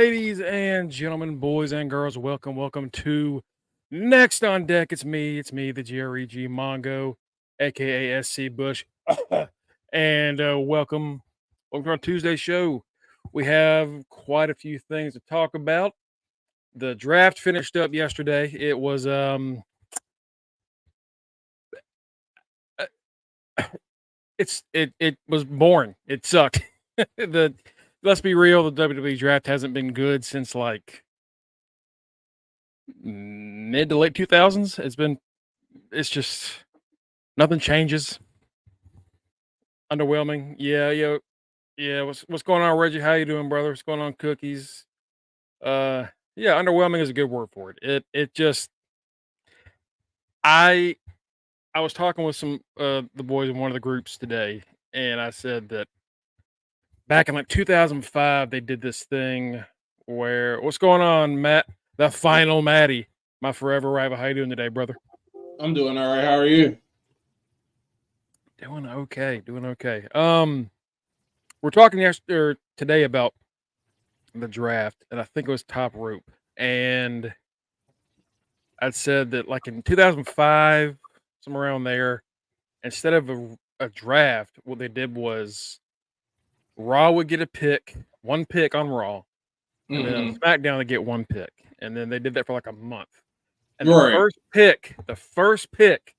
Ladies and gentlemen, boys and girls, welcome to Next on Deck. It's me, the GREG Mongo, aka SC Bush, and welcome to our Tuesday show. We have quite a few things to talk about. The draft finished up yesterday. It was it was boring. It sucked. the Let's be real, the WWE draft hasn't been good since like mid to late 2000s. It's just nothing changes. Underwhelming. Yeah. What's going on, Reggie? How you doing, brother? What's going on, Cookies? Yeah, underwhelming is a good word for it. It just I I was talking with some the boys in one of the groups today, and I said that back in like 2005 they did this thing where what's going on, Matt? The final Matty, my forever rival. How you doing today, brother? I'm doing all right. How are you? Doing okay. We're talking yesterday today about the draft, and I think it was top rope. And I said that like in 2005, somewhere around there, instead of a draft, what they did was Raw would get one pick on Raw, and then on SmackDown they get one pick, and then they did that for like a month. And the first pick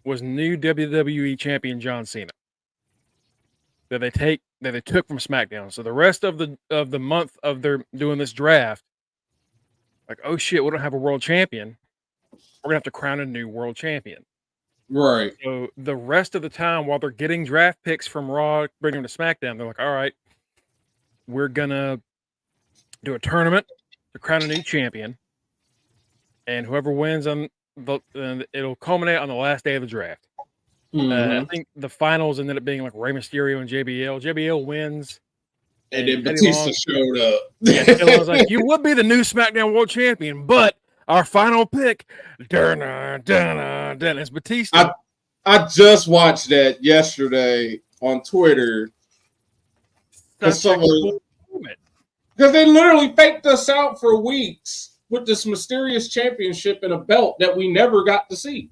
was new WWE champion John Cena that they took from SmackDown. So the rest of the month of their doing this draft, like, oh shit, we don't have a world champion. We're gonna have to crown a new world champion. Right. So the rest of the time, while they're getting draft picks from Raw, bring them to SmackDown, they're like, all right, we're gonna do a tournament to crown a new champion, and whoever wins it'll culminate on the last day of the draft. I think the finals ended up being like Rey Mysterio and JBL. JBL wins. And then Batista showed up. Yeah, was like, you would be the new SmackDown World Champion, but our final pick, it's Batista. I just watched that yesterday on Twitter. Because they literally faked us out for weeks with this mysterious championship and a belt that we never got to see.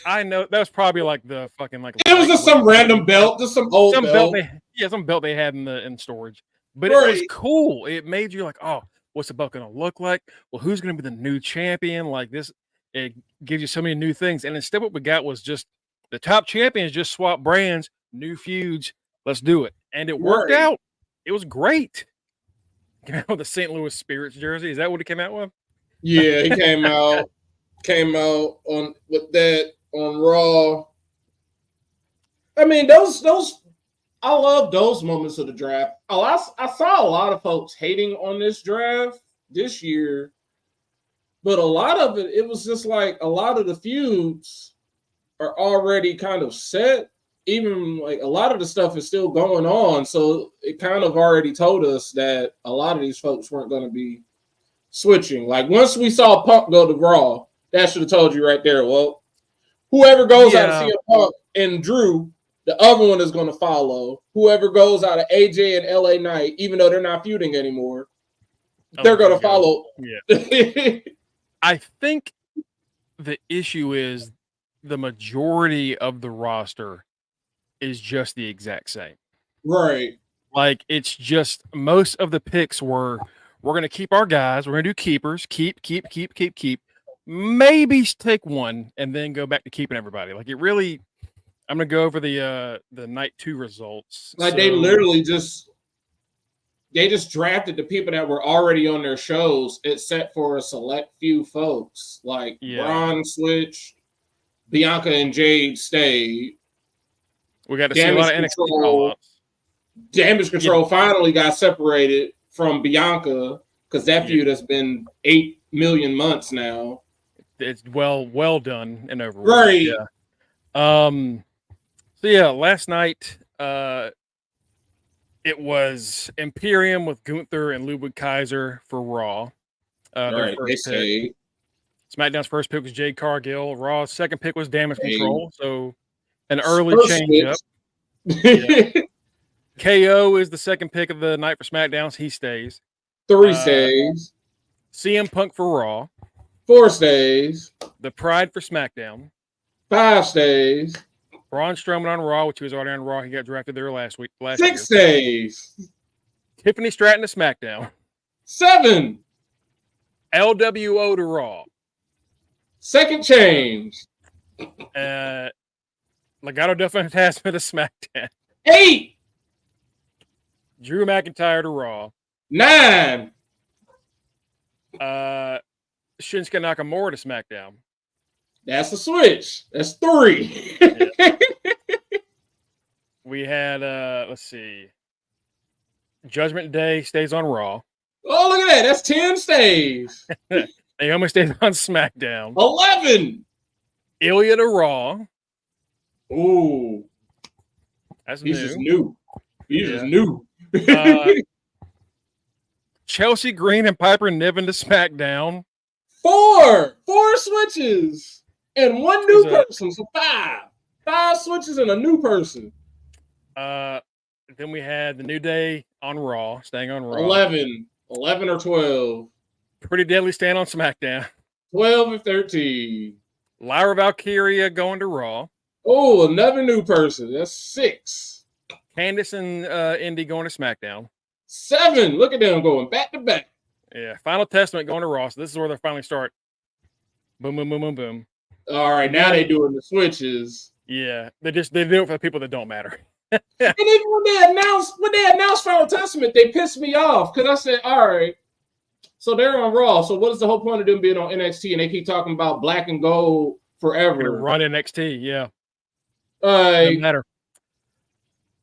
I know that was probably like the fucking like it was just some random belt, just some old belt. Some belt they had in storage. But it was cool. It made you like, oh, what's the belt gonna look like? Well, who's gonna be the new champion? Like this, it gives you so many new things. And instead, what we got was just the top champions just swap brands, new feuds. Let's do it, and it worked out. It was great. Came out with the St. Louis Spirits jersey. Is that what it came out with? Yeah, he came out. Came out on with that on Raw. I mean, those I love those moments of the draft. I saw a lot of folks hating on this draft this year, but a lot of it was just like a lot of the feuds are already kind of set. Even like a lot of the stuff is still going on, so it kind of already told us that a lot of these folks weren't going to be switching. Like once we saw Punk go to Raw, that should have told you right there. Well, whoever goes out of CM Punk and Drew, the other one is going to follow. Whoever goes out of AJ and LA Knight, even though they're not feuding anymore, they're going to follow. Yeah. I think the issue is the majority of the roster is just the exact same. Right. Like it's just most of the picks we're going to keep our guys. We're going to do keepers. Keep. Maybe take one and then go back to keeping everybody. Like it really, I'm going to go over the night 2 results. Like they literally just drafted the people that were already on their shows, except for a select few folks. Like Braun switched, Bianca and Jade stayed. We got to see a lot of NXT call-ups. Damage Control finally got separated from Bianca because that feud has been 8 million months now. It's well done and over. Right. Yeah. So yeah, last night it was Imperium with Gunther and Ludwig Kaiser for Raw. Their first pick. SmackDown's first pick was Jade Cargill. Raw's second pick was Damage Control. So an early change up. Yeah. KO is the second pick of the night for SmackDown. So he stays. 3 stays. CM Punk for Raw. 4 stays. The Pride for SmackDown. 5 stays. Braun Strowman on Raw, which he was already on Raw. He got drafted there last 6 year. stays. Tiffany Stratton to SmackDown. 7. LWO to Raw. Second change. Legado del Fantasma to SmackDown. 8. Drew McIntyre to Raw. 9. Shinsuke Nakamura to SmackDown. That's the switch. That's 3. Yeah. We had let's see. Judgment Day stays on Raw. Oh, look at that. That's 10 stays. Naomi stays on SmackDown. 11. Ilya to Raw. Ooh. That's He's new. just new. He's just new. Chelsea Green and Piper Niven to SmackDown. 4 switches and 1 new person. So 5. 5 switches and a new person. Then we had the New Day on Raw, staying on Raw. 11 or 12. Pretty Deadly staying on SmackDown. 12 and 13. Lyra Valkyria going to Raw. Oh, another new person. That's 6. Candice and Indy going to SmackDown. 7. Look at them going back to back. Yeah. Final Testament going to Raw. So this is where they finally start. Boom, boom, boom, boom, boom. All right, now they're doing the switches. Yeah, they do it for the people that don't matter. And even when they announced Final Testament, they pissed me off because I said, all right, so they're on Raw. So what is the whole point of them being on NXT? And they keep talking about black and gold forever. Run NXT, yeah. Doesn't matter.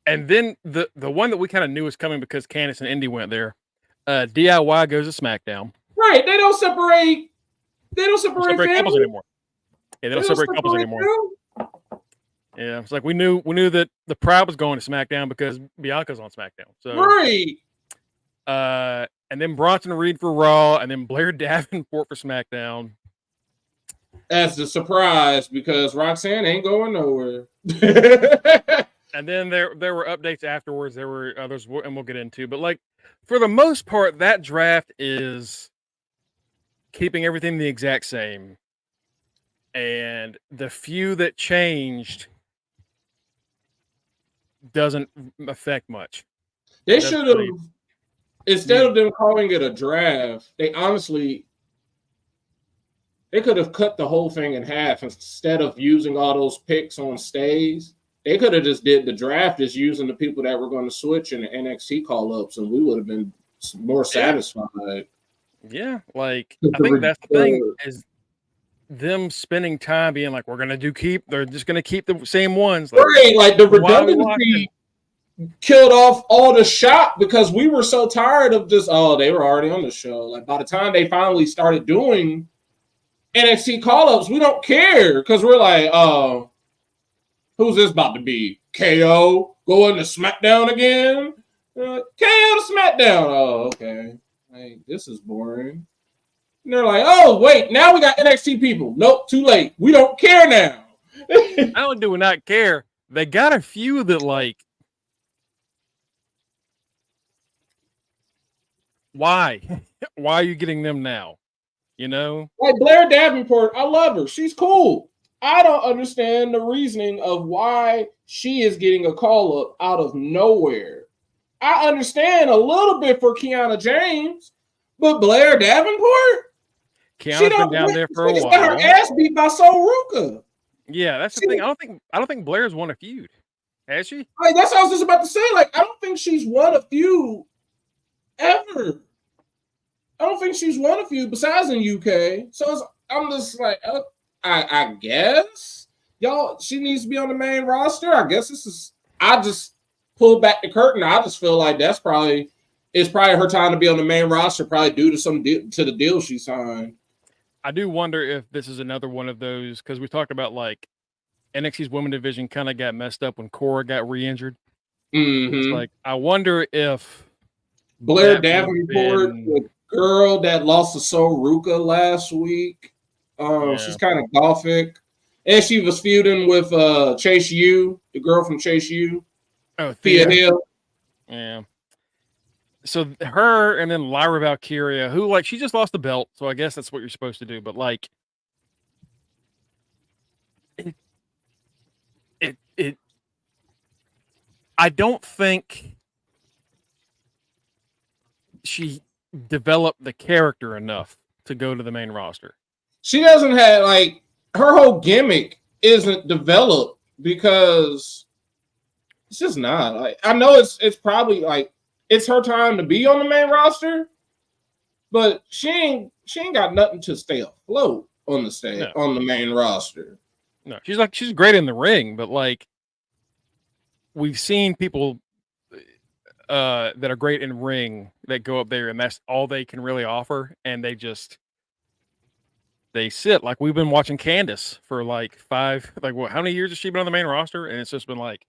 And then the one that we kind of knew was coming because Candice and Indy went there. DIY goes to SmackDown. Right. They don't separate couples anymore. Yeah, they don't separate couples anymore. Yeah, it's like we knew that the Pride was going to SmackDown because Bianca's on SmackDown. So right. And then Bronson Reed for Raw, and then Blair Davenport for SmackDown. That's the surprise because Roxanne ain't going nowhere. And then there were updates afterwards. There were others, and we'll get into. But like for the most part, that draft is keeping everything the exact same. And the few that changed doesn't affect much. They should have, instead of them calling it a draft, they could have cut the whole thing in half instead of using all those picks on stays. They could have just did the draft just using the people that were going to switch in the NXT call-ups, and we would have been more satisfied. Yeah, like I think that's the thing is them spending time being like, we're gonna they're just gonna keep the same ones. Like, right, like the redundancy killed off all the shock because we were so tired of just, they were already on the show. Like by the time they finally started doing NXT call-ups, we don't care because we're like, who's this about to be? KO going to SmackDown KO to SmackDown. Oh, okay. Hey, this is boring. And they're like, oh, wait, now we got NXT people. Nope, too late. We don't care now. Not only do we not care, they got a few that like, why? Why are you getting them now? You know? Like Blair Davenport, I love her. She's cool. I don't understand the reasoning of why she is getting a call-up out of nowhere. I understand a little bit for Kiana James, but Blair Davenport? Kiana's been down there for a while. She got her ass beat by Sol Ruka. Yeah, that's the thing. I don't think Blair's won a feud. Has she? Like, that's what I was just about to say. Like, I don't think she's won a feud ever. I don't think she's won a feud besides in UK. So I'm just like, I guess she needs to be on the main roster. I guess I just pulled back the curtain. I just feel like it's probably her time to be on the main roster, probably due to to the deal she signed. I do wonder if this is another one of those, because we talked about like NXT's women division kind of got messed up when Cora got re-injured. Mm-hmm. It's like, I wonder if Blair Davenport, the girl that lost to Sol Ruka last week, she's kind of gothic. And she was feuding with Chase U, the girl from Chase U. Oh, Thea Hill. Yeah. so her and then Lyra Valkyria, who like she just lost the belt, so I guess that's what you're supposed to do. But like, it I don't think she developed the character enough to go to the main roster. She doesn't have like her whole gimmick isn't developed because it's just not. Like I know it's probably like it's her time to be on the main roster, but she ain't got nothing to stay afloat on the main roster. No, she's great in the ring, but like we've seen people that are great in ring that go up there and that's all they can really offer, and they sit. Like we've been watching Candace for like how many years has she been on the main roster? And it's just been like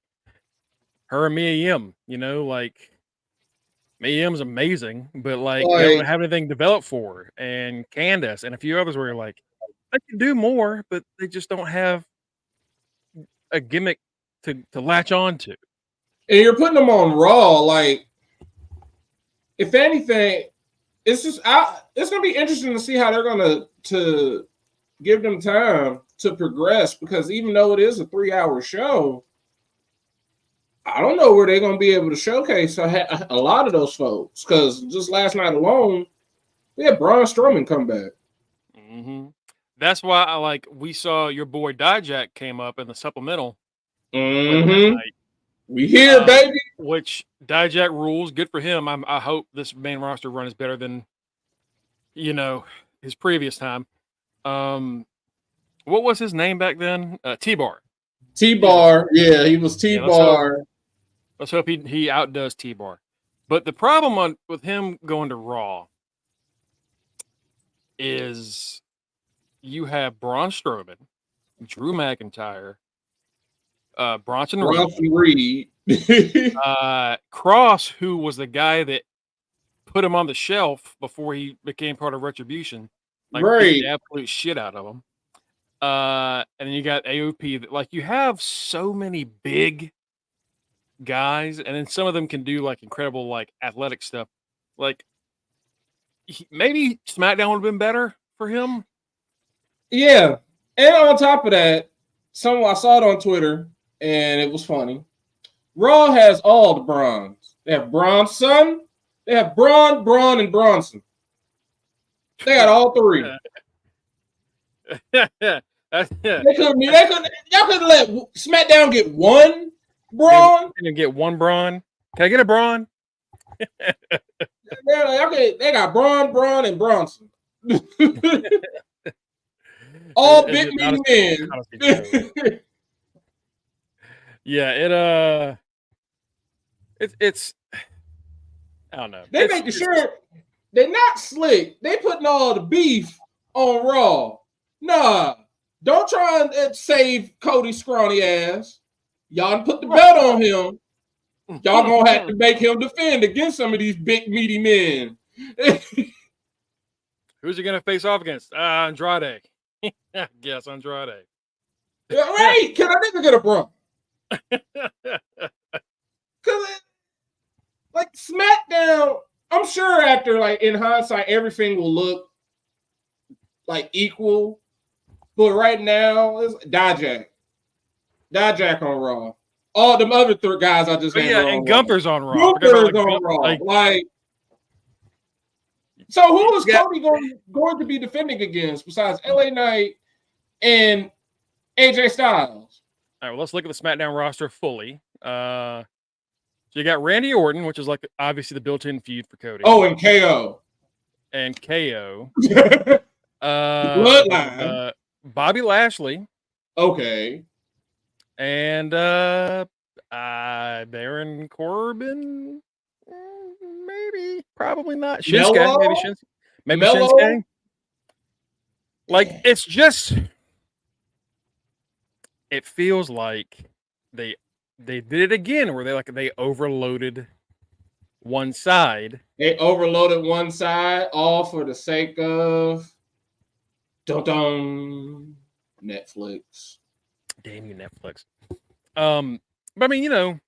her and Mia Yim, like Mia Yim's amazing, but like they don't have anything developed for her. And Candace and a few others where you're like, they can do more, but they just don't have a gimmick to latch on to. And you're putting them on Raw, like if anything, it's just it's gonna be interesting to see how they're gonna to give them time to progress because even though it is a 3-hour show, I don't know where they're gonna be able to showcase a lot of those folks. Because just last night alone, we had Braun Strowman come back. Mm-hmm. That's why we saw your boy Dijak came up in the supplemental. Mm-hmm. We here, baby. Which Dijak rules. Good for him. I hope this main roster run is better than his previous time. What was his name back then? T-Bar. T-Bar. Yeah, he was T-Bar. Let's hope he outdoes T-Bar. But the problem with him going to Raw is you have Braun Strowman, Drew McIntyre, Bronson Reed. Cross, who was the guy that put him on the shelf before he became part of Retribution. Like beat the absolute shit out of him. And then you got AOP. That you have so many big guys, and then some of them can do like incredible athletic stuff. Maybe SmackDown would have been better for him. Yeah, and on top of that, I saw it on Twitter, and it was funny. Raw has all the Brauns. They have Bronson, they have Braun, and Bronson. They got all three. Y'all couldn't let SmackDown get one Braun. Can you get one Braun? Can I get a Braun? They got Braun, and Bronson. All big meaty men. Yeah, it's I don't know. They making sure they're not slick. They putting all the beef on Raw. Nah, don't try and save Cody's scrawny ass. Y'all put the belt on him. Y'all gonna have to make him defend against some of these big meaty men. Who's he gonna face off against? Andrade. Yes, Andrade. Right? Can I nigga get a bro? Cause SmackDown, I'm sure after in hindsight, everything will look equal. But right now, it's Dijak on Raw. All them other three guys I just named. Yeah, and Gunther's on Raw. Gunther's on Raw. So who is Cody going to be defending against besides LA Knight and AJ Styles? All right, well, let's look at the SmackDown roster fully. So you got Randy Orton, which is obviously the built-in feud for Cody. Oh, and KO. Bloodline. Bobby Lashley. Okay. And Baron Corbin. Maybe, probably not. Shinsuke, maybe Shinsuke. It's just, it feels like they did it again, where they overloaded one side. They overloaded one side, all for the sake of Netflix. Damn you, Netflix. But I mean,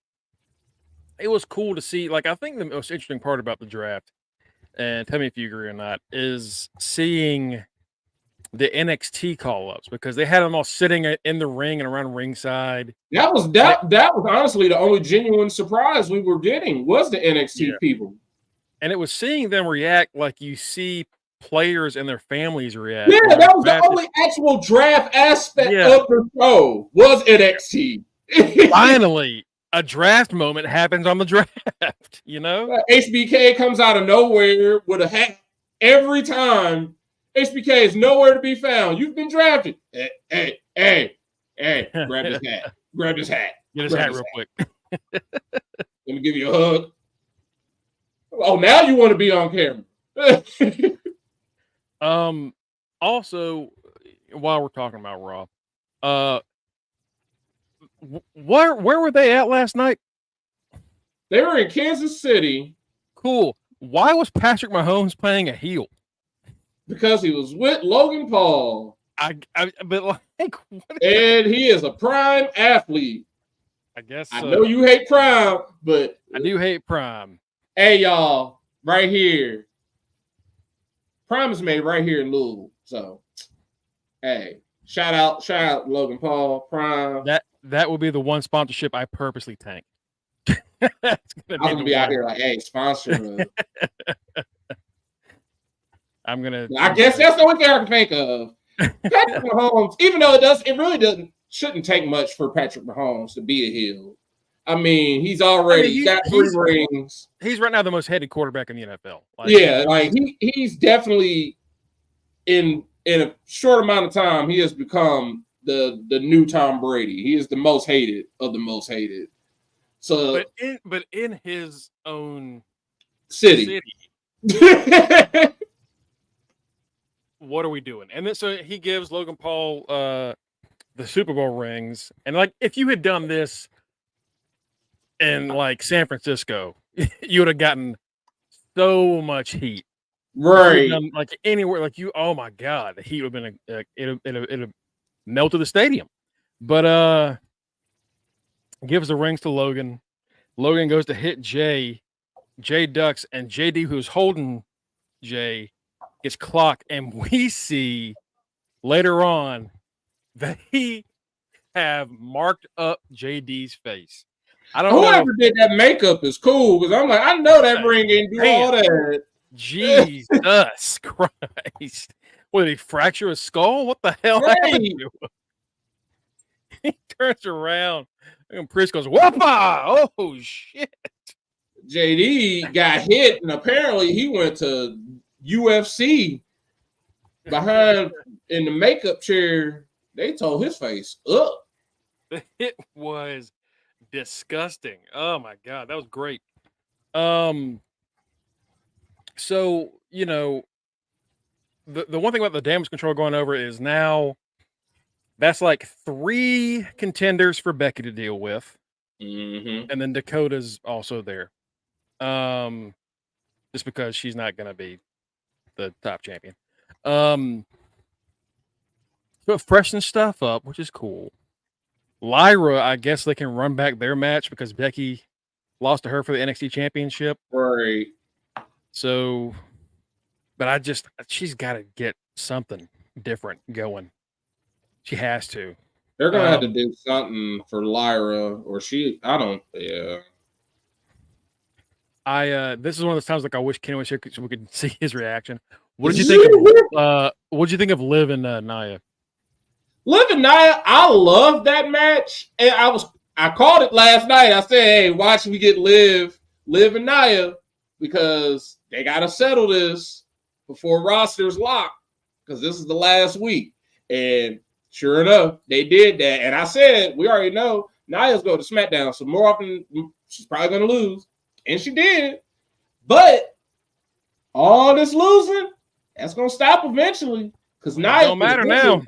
it was cool to see. Like, I think the most interesting part about the draft, and tell me if you agree or not, is seeing the NXT call ups because they had them all sitting in the ring and around ringside. That was honestly the only genuine surprise we were getting was the NXT people. And it was seeing them react like you see players and their families react. Yeah, that was the only actual draft aspect of the show was NXT. Finally, a draft moment happens on the draft, you know? HBK comes out of nowhere with a hat every time. HBK is nowhere to be found. You've been drafted. Hey, grab his hat. Grab his hat. Get his hat real quick. Let me give you a hug. Oh, now you want to be on camera. Also, while we're talking about Raw, where were they at last night? They were in Kansas City. Cool. Why was Patrick Mahomes playing a heel? Because he was with Logan Paul. But like, and he is a prime athlete. I guess I know you hate Prime, but I do hate Prime. Hey, y'all, right here. Prime is made right here in Louisville. So, hey, shout out Logan Paul, Prime. That will be the one sponsorship I purposely tank. I'm gonna be out here like, hey, sponsor. I'm gonna. I guess that's the only thing I can think of. Patrick Mahomes, even though it shouldn't take much for Patrick Mahomes to be a heel. I mean, he's already got 3 rings. He's right now the most hated quarterback in the NFL. He's definitely in a short amount of time, he has become the new Tom Brady. He is the most hated of the most hated. So, but in his own city. What are we doing? And then so he gives Logan Paul the Super Bowl rings, and like if you had done this in like San Francisco, you would have gotten so much heat, right? Like anywhere, like you, oh my god, the heat would have been it'd melted the stadium. But gives the rings to Logan. Logan goes to hit Jay. Jay ducks, and JD, who's holding Jay, gets clocked, and we see later on that he have marked up JD's face. I don't know. Whoever did that makeup is cool because I'm like, I know that ring ain't do all that. Jesus Christ. What, did he fracture his skull? What the hell happened to him? He turns around and Priest goes, whoppa! Oh, shit. JD got hit, and apparently he went to UFC behind in the makeup chair. They tore his face up. It was disgusting. Oh my god, that was great. So you know, the one thing about the damage control going over is now that's like 3 contenders for Becky to deal with, and then Dakota's also there. Just because she's not gonna be the top champion. But freshen stuff up, which is cool. Lyra, I guess they can run back their match because Becky lost to her for the NXT championship. Right. So, but she's got to get something different going. She has to. They're going to have to do something for Lyra or this is one of those times like I wish Kenny was here so we could see his reaction. What did you think of Liv and Nia? Liv and Nia, I love that match. And I called it last night. I said, hey, watch me get Liv and Nia because they got to settle this before roster's locked because this is the last week. And sure enough, they did that. And I said, we already know Nia's going to SmackDown. So more often, she's probably going to lose. And she did. But all this losing, that's going to stop eventually. Because Nia don't matter now.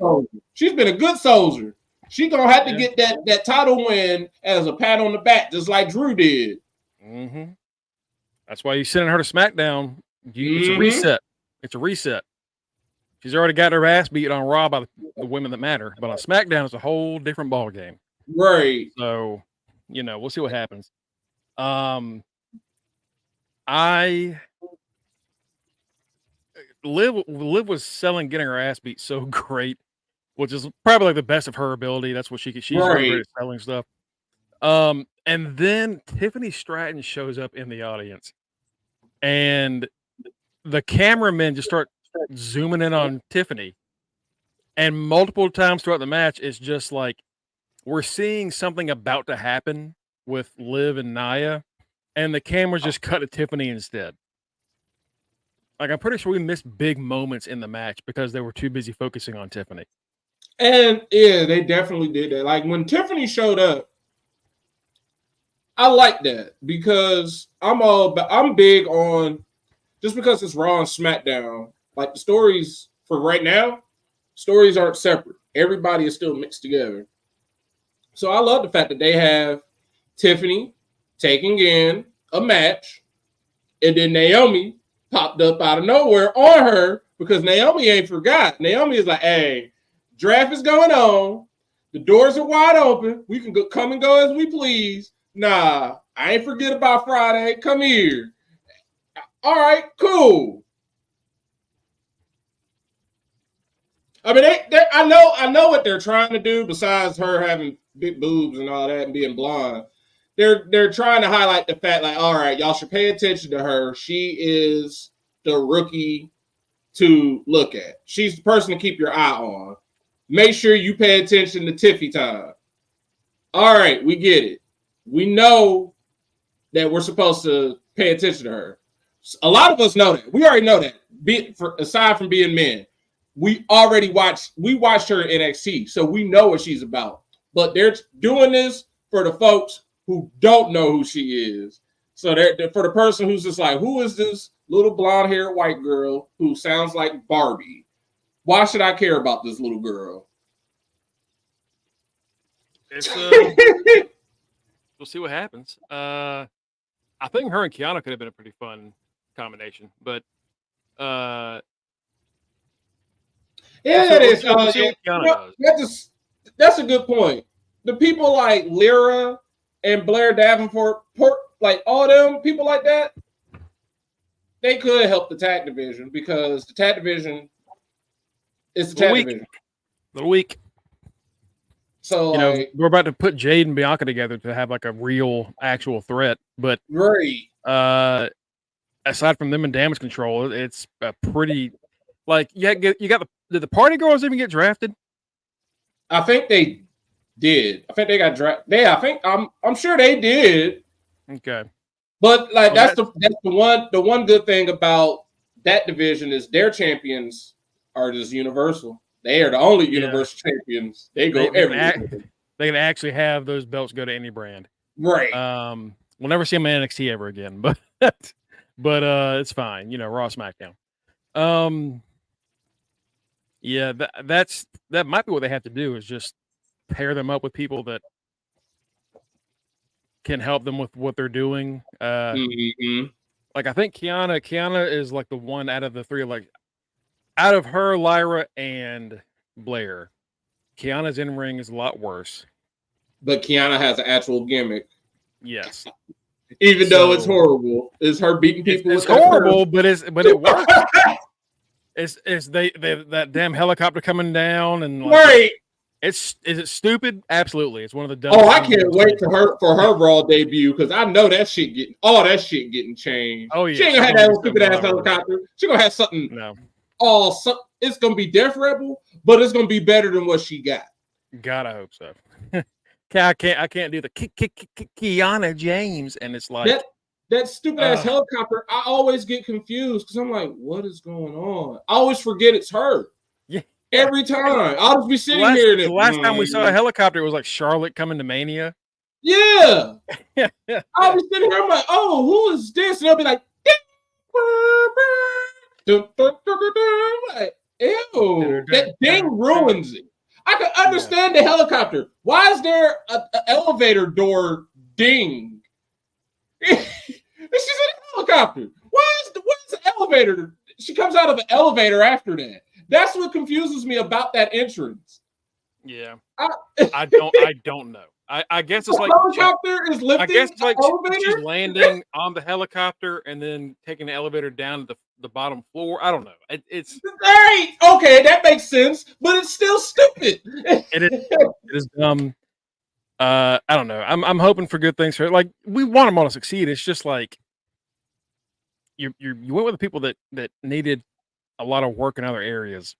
She's been a good soldier. She's going to have to get that title win as a pat on the back, just like Drew did. Mm-hmm. That's why you're sending her to SmackDown. It's a reset. It's a reset. She's already got her ass beat on Raw by the women that matter. But on SmackDown, it's a whole different ball game. Right. So, we'll see what happens. I Liv was selling getting her ass beat so great, which is probably like the best of her ability. That's what she's really great Right. at selling stuff. And then Tiffany Stratton shows up in the audience, and the cameramen just start zooming in on Tiffany, and multiple times throughout the match, it's just like we're seeing something about to happen with Liv and Nia, and the cameras just cut to Tiffany instead. Like, I'm pretty sure we missed big moments in the match because they were too busy focusing on Tiffany. And yeah, they definitely did that. Like when Tiffany showed up, I like that because I'm big on just because it's Raw and SmackDown. Like the stories for right now, stories aren't separate. Everybody is still mixed together. So I love the fact that they have Tiffany taking in a match, and then Naomi popped up out of nowhere on her because Naomi ain't forgot. Naomi is like, hey, draft is going on. The doors are wide open. We can come and go as we please. Nah, I ain't forget about Friday. Come here. All right, cool. I mean, I know what they're trying to do. Besides her having big boobs and all that and being blonde, they're trying to highlight the fact, like, all right, y'all should pay attention to her. She is the rookie to look at. She's the person to keep your eye on. Make sure you pay attention to Tiffy time. All right, we get it. We know that we're supposed to pay attention to her. A lot of us know that. We already know that. Aside from being men, we watched her in NXT, so we know what she's about. But they're doing this for the folks who don't know who she is. So they're for the person who's just like, who is this little blonde-haired white girl who sounds like Barbie? Why should I care about this little girl? It's we'll see what happens. I think her and Kiana could have been a pretty fun combination, but yeah, it is. That's a good point. The people like Lyra and Blair Davenport, like all them people like that, they could help the tag division because the tag division is the tag division. A little weak. So we're about to put Jade and Bianca together to have like a real, actual threat. But aside from them and Damage Control, it's a pretty like you got did the Party Girls even get drafted? I think they did. I think they got drafted. I'm sure they did. Okay. But like that's the one good thing about that division is their champions are just universal. They are the only universal champions. They go everywhere. They can actually have those belts go to any brand. Right. We'll never see them in NXT ever again, but it's fine. Raw, SmackDown. Yeah, that might be what they have to do is just pair them up with people that can help them with what they're doing. Like I think Kiana is like the one out of the three, like out of her, Lyra, and Blair, Kiana's in-ring is a lot worse. But Kiana has an actual gimmick. Yes. Even though it's horrible. It's her beating people. It's horrible, but it works. It's that damn helicopter coming down and like, right. Is it stupid? Absolutely. It's one of the dumbest. Oh, I can't wait for her Raw debut because I know that shit getting changed. Oh yeah. She ain't gonna have that stupid ass helicopter. She gonna have something. No. It's gonna be deferable, but it's gonna be better than what she got. God, I hope so. I can't do the Kiana James, and it's like that stupid ass helicopter. I always get confused because I'm like, what is going on? I always forget it's her. Yeah. Every time I'll just be sitting here. The last time we saw a helicopter, it was like Charlotte coming to Mania. Yeah. I'll be sitting here. I'm like, oh, who is this? And they'll be like, ew, that ding ruins it. I can understand the helicopter. Why is there an elevator door ding? She's in a helicopter. Where's the elevator? She comes out of an elevator after that. That's what confuses me about that entrance. Yeah, I don't know. I guess The it's like helicopter is lifting I guess it's the like she's elevator. landing on the helicopter and then taking the elevator down to the bottom floor. I don't know. It's Hey, okay, that makes sense, but it's still stupid. it is dumb. I don't know. I'm hoping for good things for it. Like we want them all to succeed. It's just like you went with the people that needed a lot of work in other areas.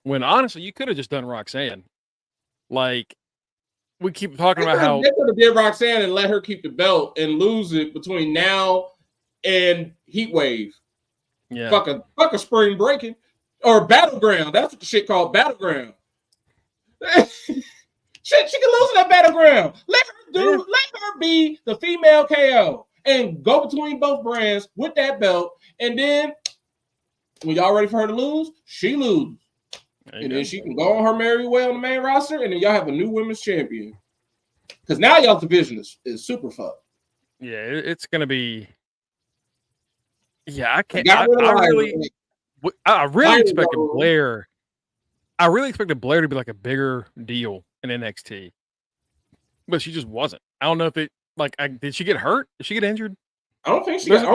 When honestly, you could have just done Roxanne. Like we keep talking about how They could have did Roxanne and let her keep the belt and lose it between now and Heat Wave. yeah. Fuck a spring breaking or battleground. That's what the shit called, battleground. Shit, she can lose in that battleground. Let her be the female KO and go between both brands with that belt. And then when y'all ready for her to lose, she loses. And then she can go on her merry way on the main roster, and then y'all have a new women's champion. Because now y'all's division is super fun. Yeah, it's gonna be. Yeah, I can't. I really expected Blair. I really expected Blair to be like a bigger deal in NXT, but she just wasn't. I don't know if it did she get hurt? Did she get injured? I don't think she got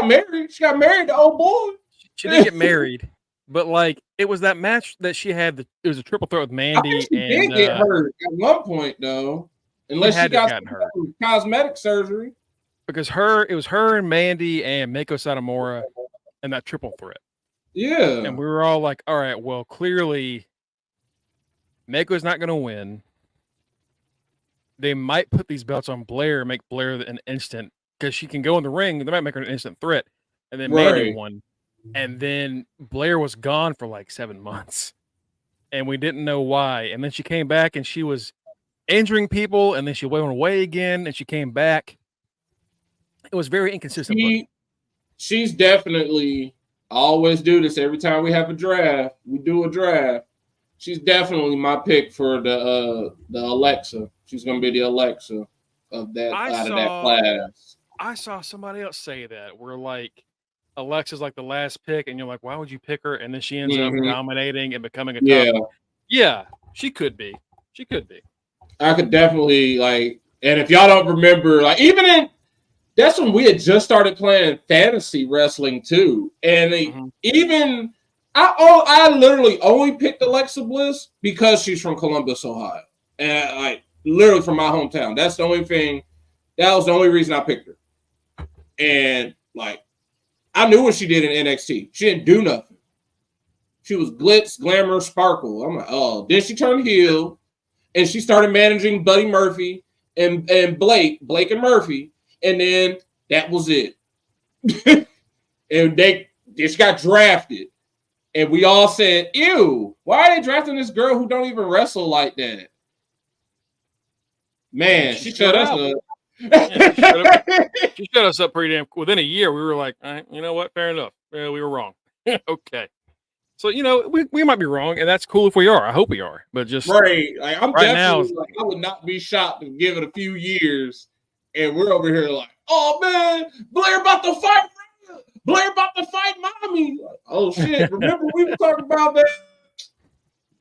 married. She got married to old boy. She did get married, but like it was that match that she had. It was a triple threat with Mandy. I think she did get hurt at one point though, unless she got hurt. Cosmetic surgery. Because it was her and Mandy and Mako Satomura and that triple threat. Yeah. And we were all like, all right, well, clearly Mako's not going to win. They might put these belts on Blair, make Blair an instant, because she can go in the ring. They might make her an instant threat. And then Mandy won. And then Blair was gone for like 7 months. And we didn't know why. And then she came back and she was injuring people. And then she went away again and she came back. It was very inconsistent. She's definitely, I always do this every time we have a draft. We do a draft. She's definitely my pick for the Alexa. She's going to be the Alexa of that out of that class. I saw somebody else say that. We're like, Alexa's like the last pick, and you're like, why would you pick her? And then she ends up dominating and becoming a top. Yeah, she could be. She could be. I could definitely and if y'all don't remember, that's when we had just started playing fantasy wrestling too. And I literally only picked Alexa Bliss because she's from Columbus, Ohio. And literally from my hometown. That's the only thing. That was the only reason I picked her. And I knew what she did in NXT. She didn't do nothing. She was glitz, glamour, sparkle. I'm like, oh. Then she turned heel and she started managing Buddy Murphy and Blake and Murphy. And then that was it. And she got drafted. And we all said, ew, why are they drafting this girl who don't even wrestle like that? Man, she shut us up. She shut us up pretty damn. Within a year, we were like, all right, you know what? Fair enough. We were wrong. Okay. So, we might be wrong, and that's cool if we are. I hope we are. But just right. I'm right definitely now, I would not be shocked to give it a few years. And we're over here like, oh man, Blair about to fight. Blair about to fight mommy. Oh shit! Remember we were talking about that?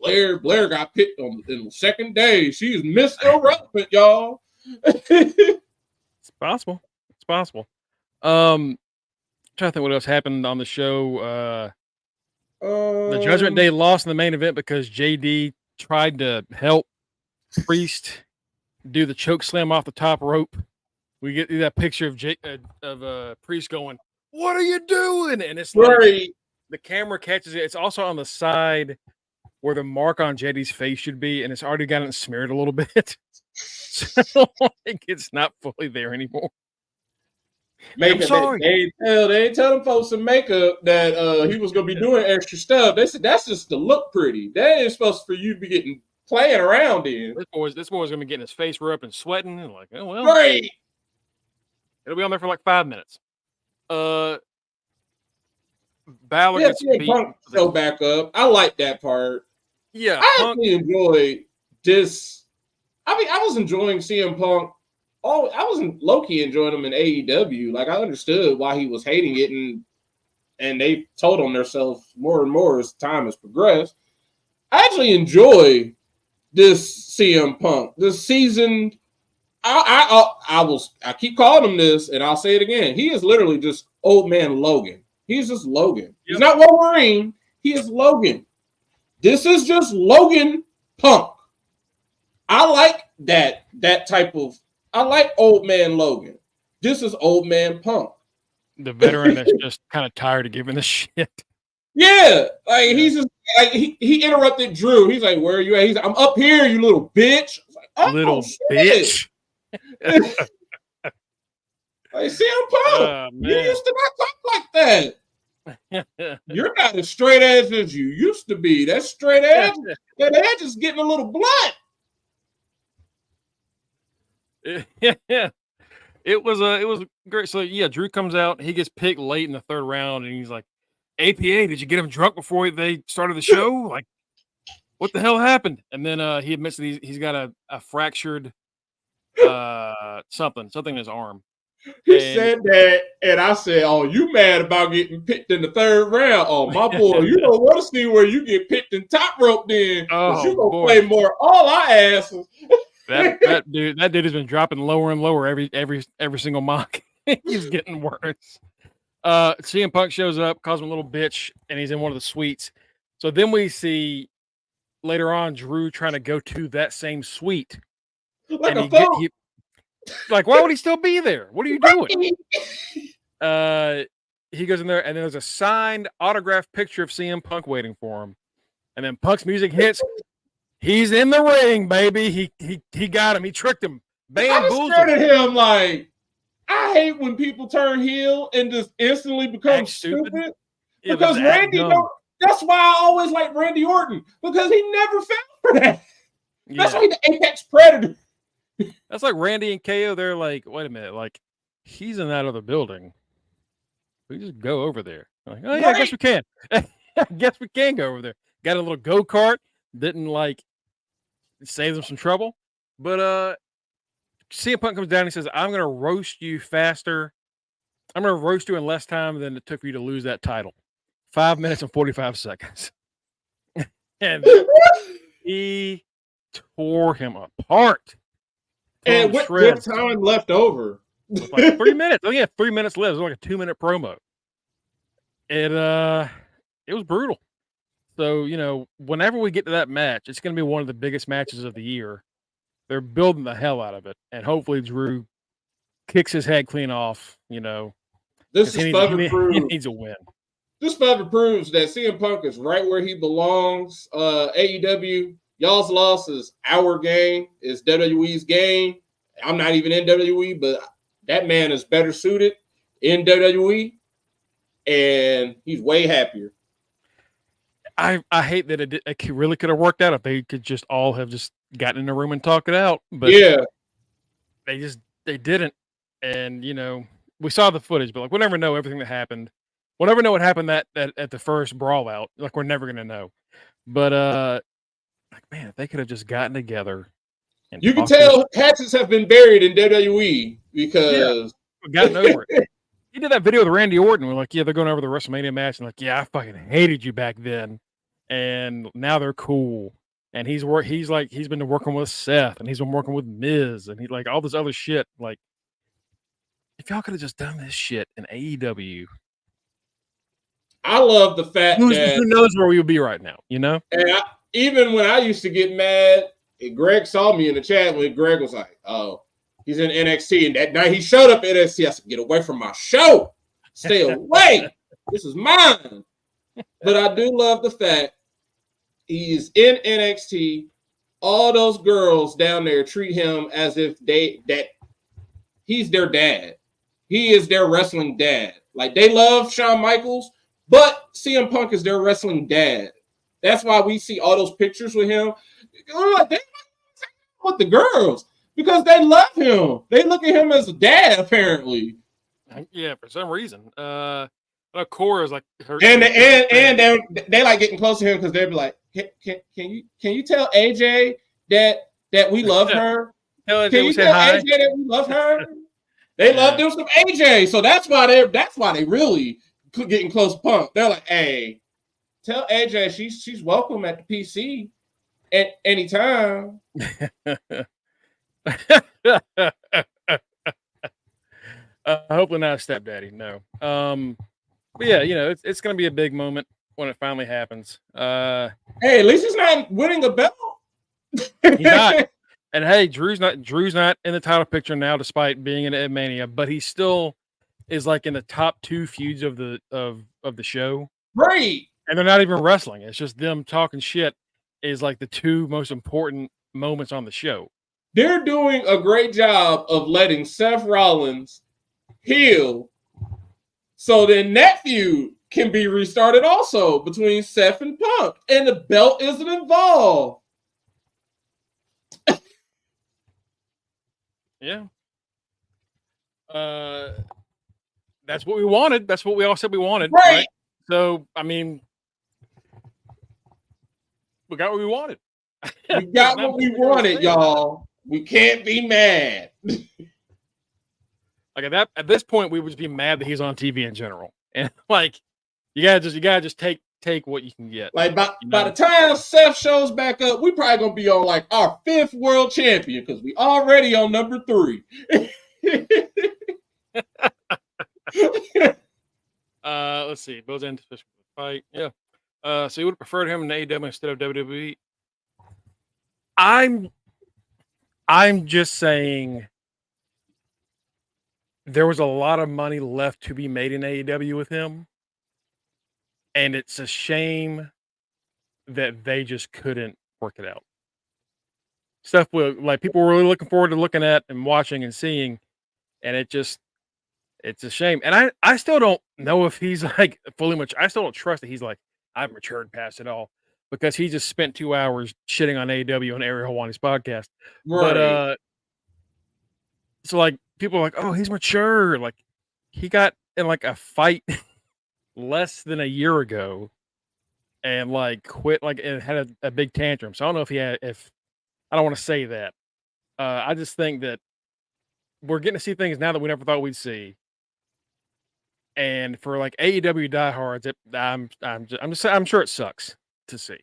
Blair got picked in the second day. She's Miss Irrelevant, y'all. It's possible. It's possible. Trying to think what else happened on the show. The Judgment Day lost in the main event because JD tried to help Priest do the choke slam off the top rope. We get that picture of Priest going, "What are you doing?" And it's like the camera catches it. It's also on the side where the mark on JD's face should be, and it's already gotten smeared a little bit. So it's not fully there anymore. I'm sorry. They ain't telling folks in makeup that he was gonna be doing extra stuff. They said that's just to look pretty. That ain't supposed for you to be playing around in. This boy's gonna be getting his face rubbed and sweating and like, oh well. Right. It'll be on there for like 5 minutes. Balor gets beat. Punk show back up. I like that part. Yeah, I actually enjoyed this. I mean, I was enjoying CM Punk. Oh, I wasn't low-key enjoying him in AEW. I understood why he was hating it, and they told on themselves more and more as time has progressed. I actually enjoy this CM Punk. The seasoned. I keep calling him this, and I'll say it again. He is literally just old man Logan. He's just Logan. Yep. He's not Wolverine. He is Logan. This is just Logan Punk. I like that type of. I like old man Logan. This is old man Punk. The veteran that's just kind of tired of giving the shit. Yeah, like he's just like he interrupted Drew. He's like, "Where are you at?" He's like, "I'm up here, you little bitch." Like, oh, little bitch. Like CM Punk, you used to not talk like that. You're not as straight edge as you used to be. That straight edge, that edge is getting a little blunt. Yeah. It was great. So yeah, Drew comes out. He gets picked late in the third round, and he's like, "APA, did you get him drunk before they started the show? Like, what the hell happened?" And then he admits that he's got a fractured something in his arm. He said that, and I said, "Oh, you mad about getting picked in the third round? Oh, my boy, you don't want to see where you get picked in top rope then, because you gonna play more all our asses." That dude has been dropping lower and lower every single mock. He's getting worse. CM Punk shows up, calls him a little bitch, and he's in one of the suites. So then we see later on Drew trying to go to that same suite. Like and like, why would he still be there? What are you doing? He goes in there, and then there's a signed autographed picture of CM Punk waiting for him. And then Punk's music hits. He's in the ring, baby. He got him. He tricked him. Bamboozled. I just him like, I hate when people turn heel and just instantly become stupid. Yeah, because Randy, that's why I always like Randy Orton, because he never fell for that. Yeah. That's why he's the apex predator. That's like Randy and KO. They're like, wait a minute, like he's in that other building. We just go over there. I'm like, oh yeah, right. I guess we can. I guess we can go over there. Got a little go-kart. Didn't like save them some trouble. But CM Punk comes down and he says, I'm gonna roast you faster. I'm gonna roast you in less time than it took for you to lose that title. 5 minutes and 45 seconds. And he tore him apart. And what time left over? Like 3 minutes. Oh yeah, 3 minutes left. It was like a 2-minute promo. And it was brutal. So, you know, whenever we get to that match, it's going to be one of the biggest matches of the year. They're building the hell out of it. And hopefully Drew kicks his head clean off, you know. This is he needs a win. This further proves that CM Punk is right where he belongs. AEW, y'all's loss is our game. It's WWE's game. I'm not even in WWE, but that man is better suited in WWE. And he's way happier. I hate that it really could have worked out if they could just all have just gotten in the room and talked it out. But yeah, they didn't. And, you know, we saw the footage, but like we'll never know everything that happened. We'll never know what happened that at the first brawl out. Like we're never gonna know. But like man, if they could have just gotten together. And you can tell hatchets have been buried in WWE because gotten over it. He did that video with Randy Orton. We're like, yeah, they're going over the WrestleMania match, and like, yeah, I fucking hated you back then, and now they're cool. And he's been working with Seth, and he's been working with Miz, and he like all this other shit. Like, if y'all could have just done this shit in AEW, I love the fact that who knows where we would be right now, you know. And even when I used to get mad, Greg saw me in the chat when Greg was like, "Oh, he's in NXT," and that night he showed up at NXT. I said, "Get away from my show! Stay away! This is mine." But I do love the fact he's in NXT. All those girls down there treat him as if he's their dad. He is their wrestling dad. Like they love Shawn Michaels, but CM Punk is their wrestling dad. That's why we see all those pictures with him. We're like, they with the girls because they love him. They look at him as a dad, apparently. Yeah, for some reason. Cora is like her, and they like getting close to him because they'd be like, can you tell AJ that we love her? Can you tell AJ that we love her? They love them some AJ, so that's why they really getting close to Punk. They're like, hey, tell AJ she's welcome at the PC. anytime. Hopefully not a stepdaddy. No. But yeah, it's going to be a big moment when it finally happens. Hey, at least he's not winning a belt. He's not. And hey, Drew's not in the title picture now, despite being in Ed Mania, but he still is like in the top 2 feuds of the show. Right. And they're not even wrestling. It's just them talking shit is like the 2 most important moments on the show. They're doing a great job of letting Seth Rollins heal, so then that feud can be restarted also between Seth and Punk, and the belt isn't involved. Yeah. That's what we wanted. That's what we all said we wanted. Right. So, I mean, we got what we wanted. We got what we wanted, y'all. We can't be mad. Like at this point, we would just be mad that he's on TV in general. And like, you gotta just take what you can get. Like by the time Seth shows back up, we probably gonna be on like our 5th world champion because we already on number 3. Let's see. Both ends of the fight. Yeah. So you would have preferred him in AEW instead of WWE? I'm just saying there was a lot of money left to be made in AEW with him. And it's a shame that they just couldn't work it out. Stuff like people were really looking forward to looking at and watching and seeing, and it's a shame. And I still don't know if he's like fully mature. I still don't trust that he's like, I've matured past it all, because he just spent 2 hours shitting on AEW on Ariel Hawani's podcast. Right. But so like people are like, oh, he's mature. Like he got in like a fight less than a year ago and like quit, like, and had a big tantrum. So I don't know if I don't want to say that. I just think that we're getting to see things now that we never thought we'd see. And for like AEW diehards, I'm sure it sucks to see.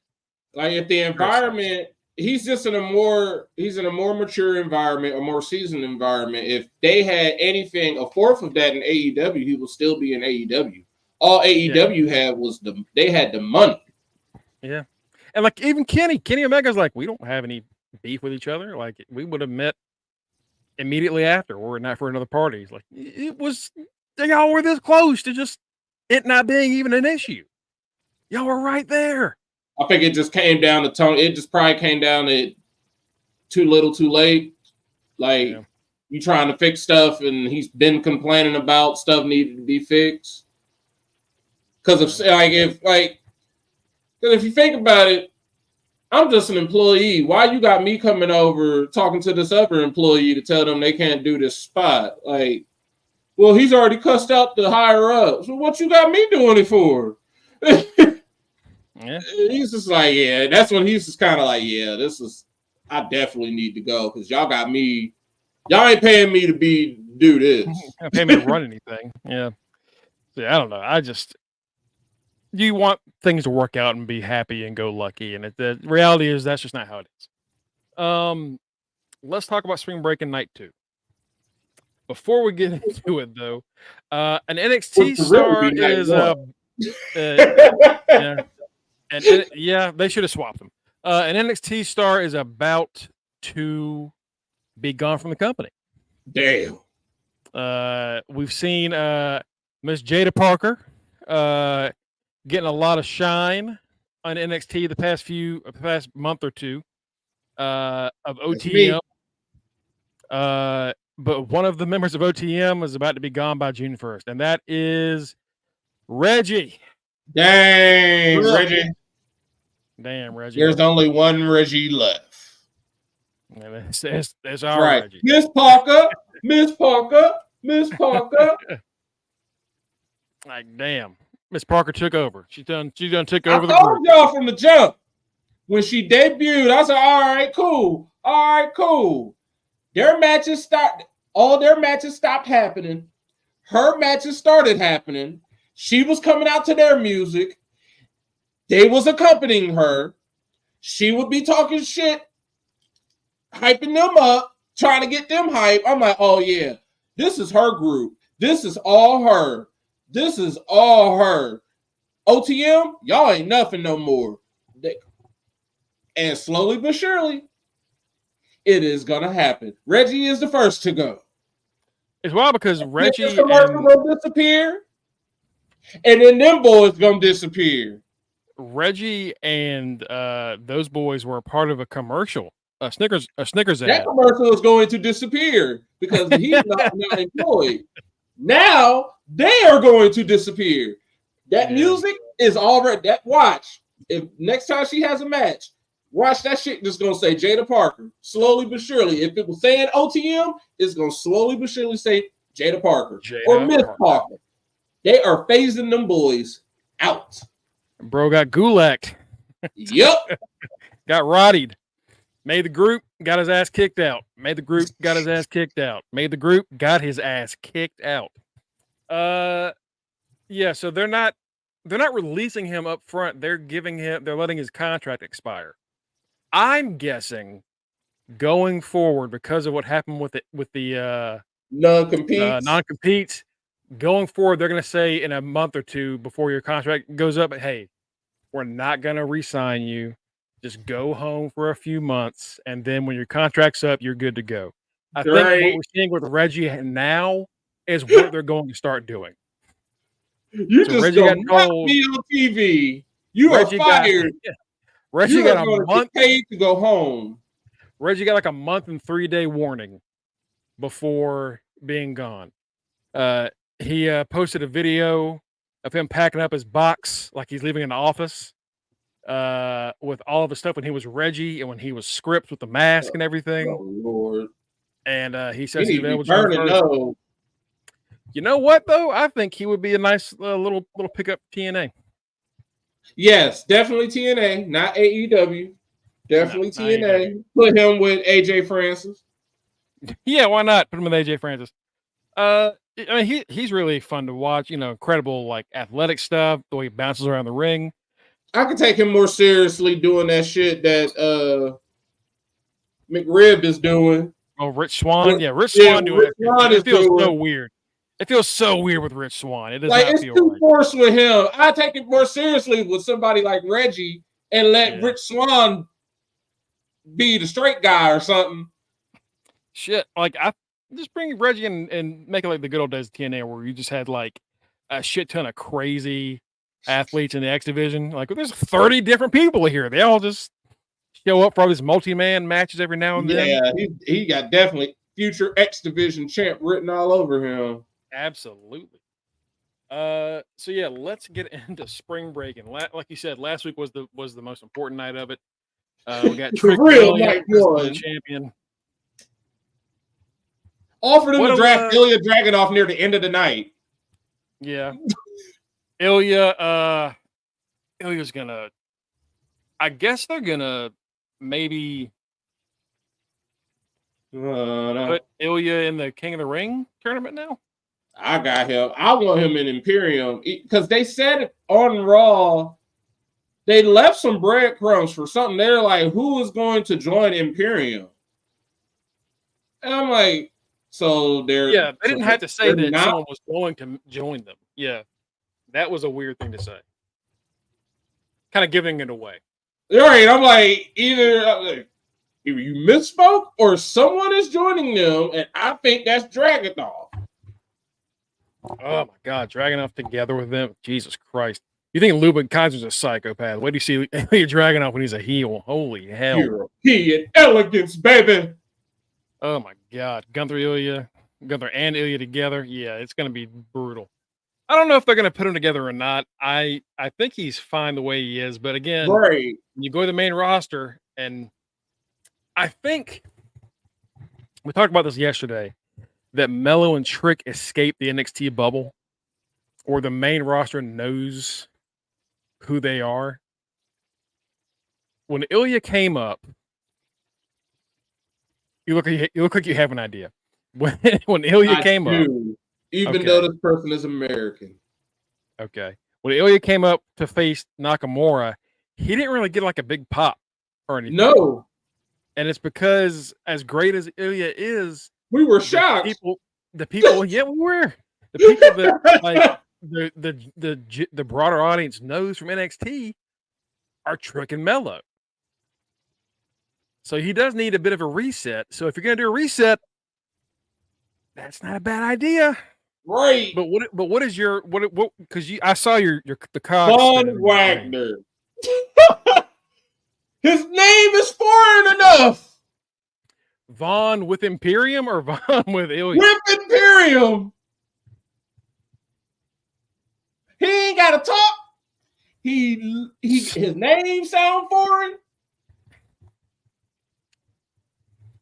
Like if the environment, he's in a more mature environment, a more seasoned environment. If they had anything, a fourth of that in AEW, he will still be in AEW. All AEW had was they had the money. Yeah. And like even Kenny Omega's like, we don't have any beef with each other. Like we would have met immediately after, or not for another party. He's like, y'all were this close to just it not being even an issue. Y'all were right there. I think it just came down to tone. It just probably came down to too little, too late. Like you trying to fix stuff, and he's been complaining about stuff needed to be fixed. Because if you think about it, I'm just an employee. Why you got me coming over talking to this other employee to tell them they can't do this spot? Like, well, he's already cussed out the higher up. So what you got me doing it for? Yeah. He's just like, yeah. That's when he's just kind of like, yeah, I definitely need to go because y'all got me. Y'all ain't paying me to do this. Not paying me to run anything. Yeah. I don't know. You want things to work out and be happy and go lucky, and the reality is that's just not how it is. Let's talk about Spring Break and Night 2. Before we get into it, though, an NXT star is they should have swapped them. An NXT star is about to be gone from the company. Damn. We've seen Miss Jada Parker getting a lot of shine on NXT the past month or two of OTM. But one of the members of OTM is about to be gone by June 1st, and that is Reggie. Dang, Reggie. Damn, Reggie. There's only one Reggie left. And it's our Reggie. Miss Parker. Like, damn. Miss Parker took over. She done took over the group. I told y'all from the jump. When she debuted, I said, all right, cool. Their matches stopped. All their matches stopped happening. Her matches started happening. She was coming out to their music. They was accompanying her. she would be talking shit, hyping them up, trying to get them hype. I'm like, oh yeah, this is her group. This is all her. This is all her. OTM, y'all ain't nothing no more. And slowly but surely, it is gonna happen. Reggie is the first to go. It's wild because Reggie gonna disappear, and then them boys gonna disappear. Reggie and those boys were a part of a commercial, a Snickers ad. That commercial is going to disappear because he's not employed. Now they are going to disappear. That music is already that. Watch if next time she has a match, watch that shit. Just gonna say Jada Parker slowly but surely. If it was saying OTM, it's gonna slowly but surely say Jada Parker or Miss Parker. They are phasing them boys out. Bro got gulaked. Yep. Got rottied. Made the group, got his ass kicked out. Made the group, got his ass kicked out. Made the group, got his ass kicked out. Yeah, so they're not releasing him up front. They're letting his contract expire. I'm guessing going forward, because of what happened with the non-competes, going forward, they're gonna say in a month or two before your contract goes up, hey, we're not gonna re-sign you. Just go home for a few months, and then when your contract's up, you're good to go. I think what we're seeing with Reggie now is what they're going to start doing. You so just Reggie got told, me on TV. You Reggie are fired. Reggie got a month paid to go home. Reggie got like a month and 3-day warning before being gone. He posted a video of him packing up his box like he's leaving an office. With all of the stuff when he was Reggie and when he was Scripps with the mask and everything. Oh Lord! And he says he's available. You know what though? I think he would be a nice little pickup TNA. Yes, definitely TNA, not AEW. Definitely TNA. Put him with AJ Francis. Yeah, why not? Put him with AJ Francis. I mean, he's really fun to watch. You know, incredible like athletic stuff. The way he bounces around the ring. I could take him more seriously doing that shit that McRib is doing. Oh, Rich Swann? Yeah, Rich Swann doing it. It feels so weird. It feels so weird with Rich Swann. It does like, not feel right. It's too forced with him. I take it more seriously with somebody like Reggie and let Rich Swann be the straight guy or something. Shit, like I just bring Reggie and make it like the good old days of TNA where you just had like a shit ton of crazy athletes in the X division. Like there's 30 different people here. They all just show up for all these multi-man matches every now and then. Yeah, he got definitely future X division champ written all over him. Absolutely. So yeah, let's get into spring break. And like you said, last week was the most important night of it. We got Trick the champion. Offered him to draft Ilya Dragunov near the end of the night. Yeah. Ilya's gonna, I guess they're gonna maybe put Ilya in the King of the Ring tournament now. I got him. I want him in Imperium because they said on Raw they left some breadcrumbs for something. They're like, who is going to join Imperium? And I'm like, so they're they didn't have to say that someone was going to join them. Yeah. That was a weird thing to say. Kind of giving it away. All right, I'm like, either you misspoke or someone is joining them, and I think that's Dragunov. Oh my God, Dragunov together with them. Jesus Christ. You think Lubin Kaiser's a psychopath? Wait do you see Ilya Dragunov when he's a heel? Holy hell. He and elegance, baby. Oh my God. Gunther and Ilya together. Yeah, it's going to be brutal. I don't know if they're going to put him together or not. I think he's fine the way he is. But again, you go to the main roster, and I think we talked about this yesterday, that Mello and Trick escaped the NXT bubble, or the main roster knows who they are. When Ilya came up, you look like you have an idea. When Ilya came up, even though this person is American. Okay. When Ilya came up to face Nakamura, he didn't really get like a big pop. or anything. No, And it's because as great as Ilya is, we were the shocked. people, yeah, we were. The people that like the broader audience knows from NXT are Trick and Mello. So he does need a bit of a reset. So if you're gonna do a reset, that's not a bad idea. Right. But what is your what because I saw your the cogs Von spinning. Wagner. His name is foreign enough. Vaughn with Imperium or Vaughn with Ilya? With Imperium. He ain't gotta talk. His name sound foreign.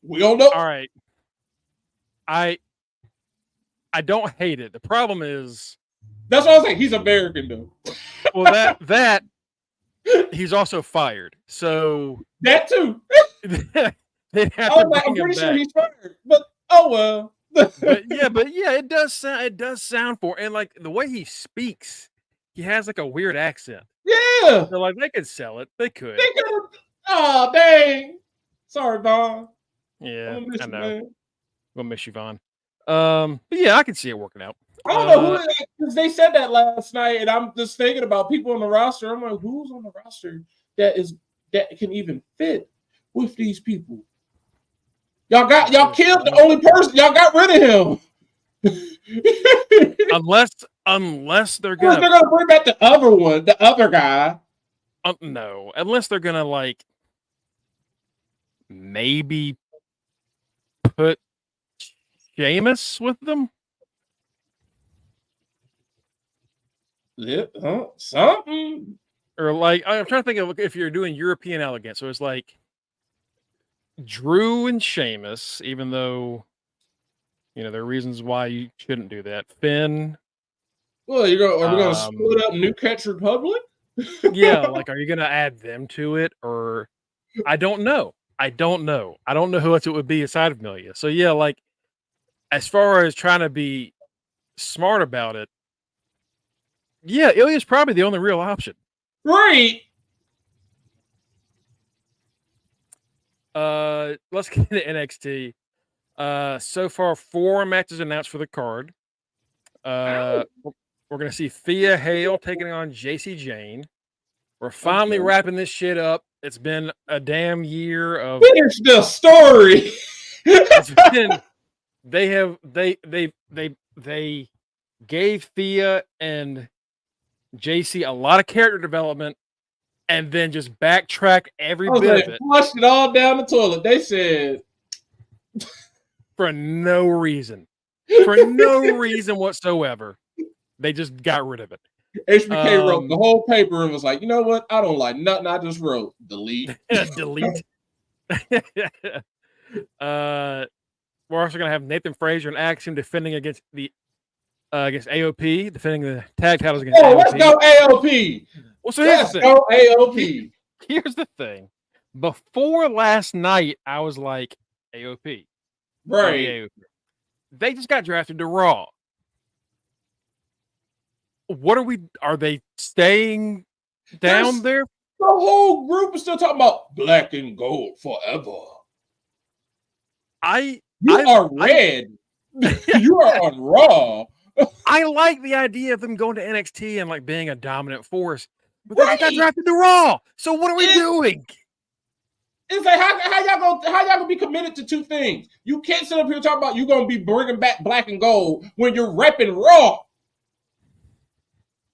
We don't know. All right. I don't hate it. The problem is that's what I was saying. He's American though. Well, that he's also fired. So that too. they'd have to bring I'm him pretty sure back. he's fired. But oh well. but yeah, it does sound for and like the way he speaks, he has like a weird accent. Yeah. So like they could sell it. They could. Oh dang. Sorry, Vaughn. Yeah, I know. Man. We'll miss you, Vaughn. But yeah, I can see it working out. I don't know who because they said that last night, and I'm just thinking about people on the roster. I'm like, who's on the roster that can even fit with these people? Y'all killed the only person. Y'all got rid of him. unless they're gonna bring back the other one, the other guy. No, unless they're gonna like maybe put Sheamus with them. Yeah, something. Or like I'm trying to think of if you're doing European elegance. So it's like Drew and Sheamus, even though there are reasons why you shouldn't do that. Finn. Well, are we gonna split up New Catch Republic? Yeah, like are you gonna add them to it? Or I don't know. I don't know who else it would be aside of Milia. So yeah, like as far as trying to be smart about it, yeah, Ilya's probably the only real option. Right. Let's get into NXT. So far 4 matches announced for the card. We're gonna see Thea Hale taking on JC Jane. We're finally wrapping this shit up. It's been a damn year of finish the story. It's been they gave Thea and JC a lot of character development and then just backtracked every bit of it. Flushed it all down the toilet. They said for no reason. For no reason whatsoever. They just got rid of it. HBK wrote the whole paper and was like, you know what? I don't like nothing. I just wrote delete. Delete. We're also gonna have Nathan Frazier and Axiom defending against AOP, defending the tag titles against AOP. Let's go AOP. Well, so let's go AOP. Here's the thing. Before last night, I was like AOP. Right. AOP. They just got drafted to Raw. Are they staying down there? The whole group is still talking about black and gold forever. You are red. You are on Raw. I like the idea of them going to NXT and like being a dominant force, but they got drafted to Raw. So what are we doing? It's like how y'all gonna be committed to two things? You can't sit up here and talk about you gonna be bringing back black and gold when you're repping Raw.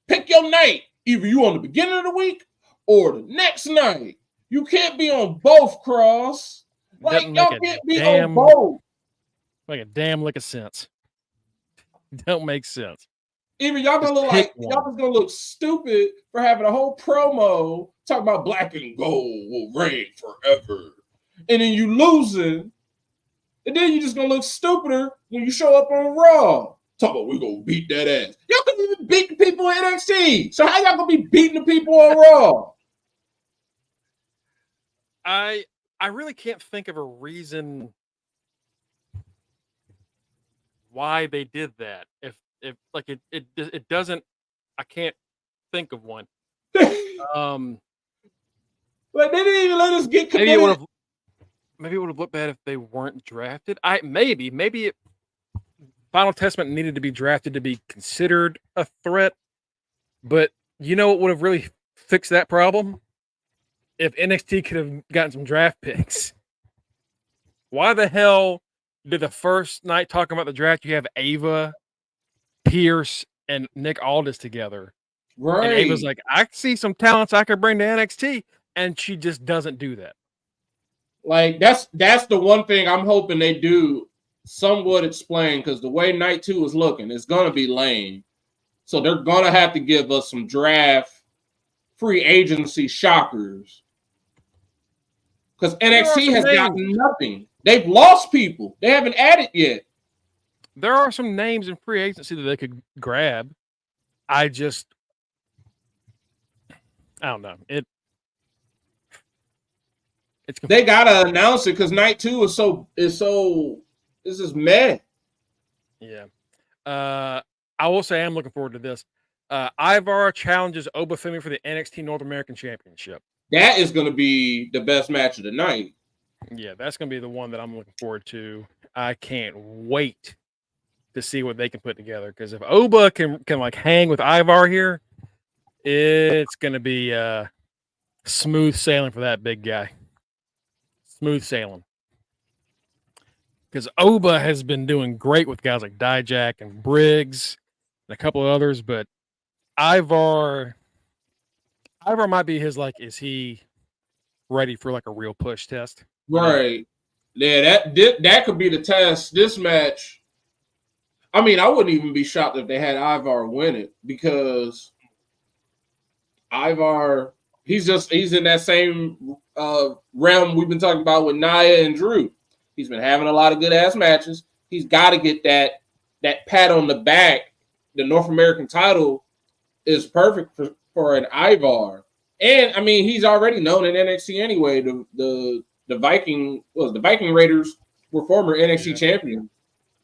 Pick your night. Either you on the beginning of the week or the next night. You can't be on both, Cross. Like y'all can't be on both. Like a damn lick of sense. Don't make sense. Even y'all gonna look like y'all just gonna look stupid for having a whole promo talking about black and gold will reign forever, and then you losing, and then you just gonna look stupider when you show up on Raw. Talk about we gonna beat that ass. Y'all couldn't even beat the people in NXT. So how y'all gonna be beating the people on Raw? I really can't think of a reason why they did that. If like it doesn't, I can't think of one. Like they didn't even let us get Maybe committed. it would have looked bad if they weren't drafted. Maybe Final Testament needed to be drafted to be considered a threat. But you know what would have really fixed that problem? If NXT could have gotten some draft picks. Why the hell did the first night talking about the draft you have Ava, Pierce, and Nick Aldis together? And Ava's Right. like, I see some talents I could bring to NXT, and she just doesn't do that. Like that's the one thing I'm hoping they do somewhat explain, because the way night 2 is looking, it's gonna be lame. So they're gonna have to give us some draft free agency shockers. Because There are NXT some has names. gotten nothing. They've lost people. They haven't added yet. There are some names in free agency that they could grab. I don't know. It's They gotta announce it because night 2 is so this is meh. Yeah. I will say I'm looking forward to this. Ivar challenges Obafemi for the NXT North American Championship. That is gonna be the best match of the night. Yeah, that's gonna be the one that I'm looking forward to. I can't wait to see what they can put together. Because if Oba can like hang with Ivar here, it's gonna be smooth sailing for that big guy. Smooth sailing. Because Oba has been doing great with guys like Dijak and Briggs and a couple of others, but Ivar might be his like, is he ready for like a real push test? Right. Yeah, that could be the test. This match, I mean, I wouldn't even be shocked if they had Ivar win it, because Ivar, he's in that same realm we've been talking about with Nia and Drew. He's been having a lot of good ass matches. He's got to get that pat on the back. The North American title is perfect for an Ivar. And I mean, he's already known in NXT anyway. The Viking Raiders were former NXT champions.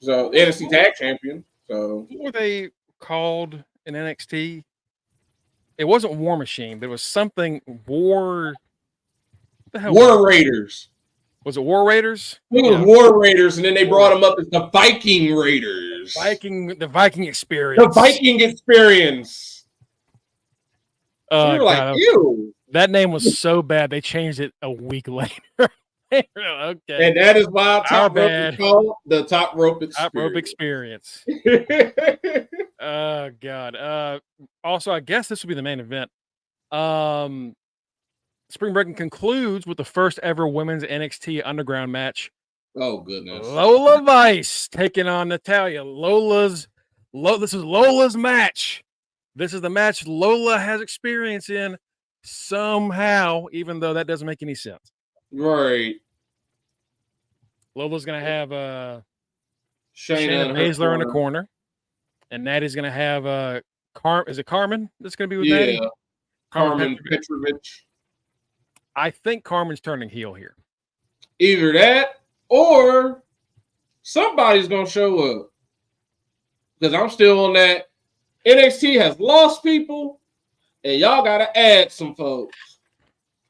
So NXT tag champion. So what were they called in NXT? It wasn't War Machine, but it was something War. What the hell? War Raiders. Was it War Raiders? It was War Raiders, and then they brought them up as the Viking Raiders. The Viking Experience. The Viking Experience. We were like, ew. That name was so bad they changed it a week later. Okay. And that is why Top Rope is called the Top Rope Experience. Top Rope Experience. Oh God. Also, I guess this will be the main event. Spring Breaking concludes with the first ever women's NXT Underground match. Oh goodness. Lola Vice taking on Natalia. This is Lola's match. This is the match Lola has experience in somehow, even though that doesn't make any sense. Right. Lola's gonna have Shayna Baszler in the corner, and Natty's gonna have is it Carmen that's gonna be with Natty? Yeah, Carmen Petrovich. I think Carmen's turning heel here. Either that or somebody's gonna show up. Because I'm still on that. NXT has lost people, and y'all gotta add some folks.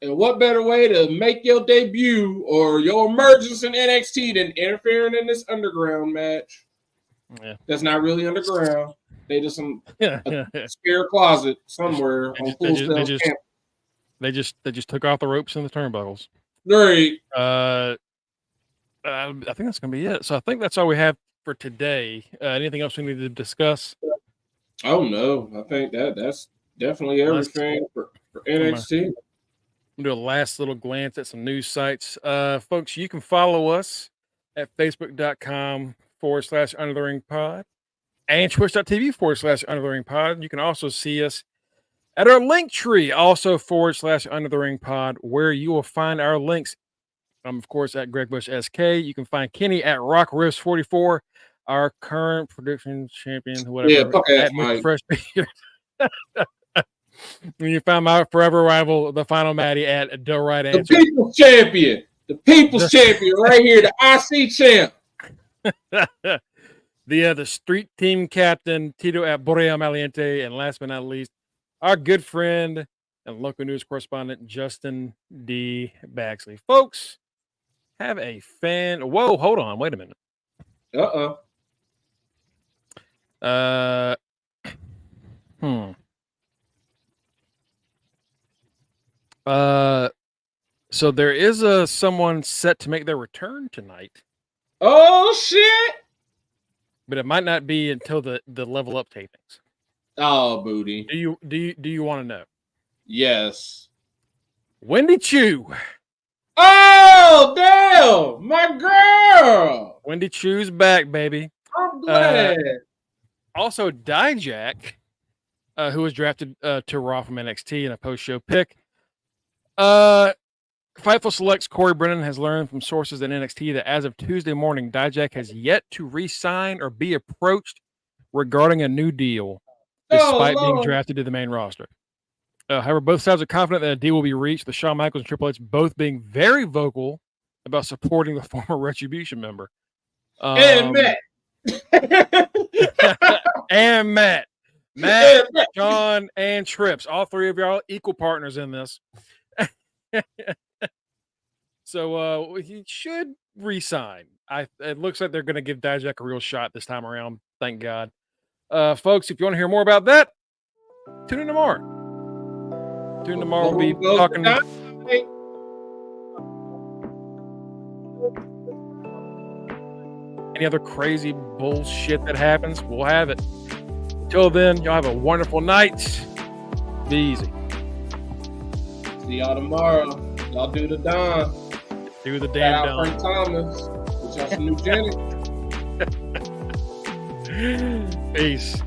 And what better way to make your debut or your emergence in NXT than interfering in this underground match? Yeah. That's not really underground. They just a spare closet somewhere on Full Sail Camp. They just took off the ropes and the turnbuckles. Right. I think that's gonna be it. So I think that's all we have for today. Anything else we need to discuss? Oh no, I think that's definitely everything for NXT. I'm gonna do a last little glance at some news sites. Folks, you can follow us at facebook.com/undertheringpod and twitch.tv/undertheringpod. You can also see us at our link tree, also /undertheringpod, where you will find our links. I'm, of course, at Greg Bush SK. You can find Kenny at RockRiffs44, our current prediction champion, whatever. Yeah, at Mr. Fresh Beard. When you find my forever rival, the final Maddie, at the right answer. The People's Champion. The People's Champion right here, the IC champ. The street team captain, Tito at Borea Maliente. And last but not least, our good friend, and local news correspondent Justin D. Baxley. Folks, have a fan. Whoa, hold on. Wait a minute. So there is someone set to make their return tonight. Oh shit! But it might not be until the level up tapings. Oh, booty. Do you want to know? Yes. Wendy Chu. Oh, damn! My girl. Wendy Chu's back, baby. I'm glad. Also, Dijak, who was drafted to Raw from NXT in a post-show pick. Fightful Select's Corey Brennan has learned from sources at NXT that as of Tuesday morning, Dijak has yet to re-sign or be approached regarding a new deal, despite being drafted to the main roster. However, both sides are confident that a deal will be reached, with Shawn Michaels and Triple H both being very vocal about supporting the former Retribution member. And Matt. And Matt. Matt, John, and Trips. All three of y'all equal partners in this. So he should re-sign. It looks like they're going to give Dijak a real shot this time around. Thank God. Folks, if you want to hear more about that, tune in tomorrow. We'll be talking. Any other crazy bullshit that happens, we'll have it. Till then, y'all have a wonderful night. Be easy. See y'all tomorrow. Y'all do the Don. Do the damn Don. Frank Thomas. With y'all some new Jenny. Peace.